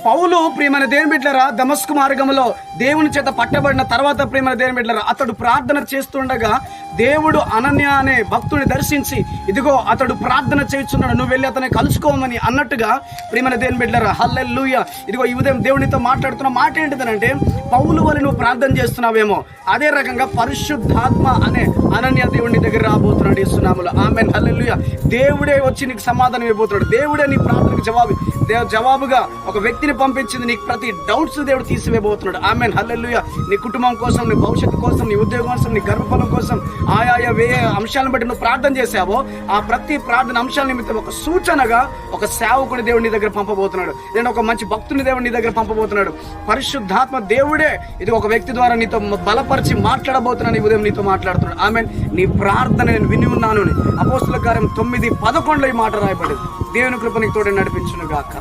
పౌలు ప్రియమైన దేవుని బిడ్డలారా దమస్కు మార్గంలో దేవుని చేత పట్టబడిన తర్వాత ప్రియమైన దేవుని బిడ్డలారా అతడు ప్రార్థన చేస్తుండగా దేవుడు అనన్య అనే భక్తుని దర్శించి ఇదిగో అతడు ప్రార్థన చేస్తున్నాడు, నువ్వు వెళ్ళి అతన్ని కలుసుకోమని అన్నట్టుగా ప్రియమైన దేవుని బిడ్డలారా హల్లెలూయా. ఇదిగో ఈ ఉదయం దేవునితో మాట్లాడుతున్న మాట ఏంటిదనంటే, పౌలు వల్ల నువ్వు ప్రార్థన చేస్తున్నావేమో అదే రకంగా పరిశుద్ధాత్మ అనే అనన్య దేవుని దగ్గర రాబోతున్నాడు యేసునామములో. ఆమేన్ హల్లెలూయా. దేవుడే వచ్చి నీకు సమాధానం ఇవ్వబోతున్నాడు. దేవుడే నీ ప్రార్థనకు జవాబుగా ఒక వ్యక్తిని పంపించింది. నీకు ప్రతి డౌట్స్ దేవుడు తీసివేయబోతున్నాడు. ఆమేన్ హల్లెలూయా. నీ కుటుంబం కోసం, నీ భవిష్యత్తు కోసం, నీ ఉద్యోగం కోసం, నీ గర్భఫలం కోసం ఆయా అంశాలను బట్టి నువ్వు ప్రార్థన చేసావో ఆ ప్రతి ప్రార్థన అంశాల నిమిత్తం ఒక సూచనగా ఒక సేవకుని దేవుడి దగ్గర పంపబోతున్నాడు. నేను ఒక మంచి భక్తుని దేవుడి దగ్గర పంపబోతున్నాడు. పరిశుద్ధాత్మ దేవుడే ఇది ఒక వ్యక్తి ద్వారా నీతో బలపరిచి మాట్లాడబోతున్నాను. ఈ ఉదయం నీతో మాట్లాడుతున్నాడు. ఆమేన్. నీ ప్రార్థన నేను విని ఉన్నాను అని అపోస్తుల కార్యం 9:11 ఈ మాట రాయబడింది. దేవుని కృప నీకు తోడే నడిపించును గాక.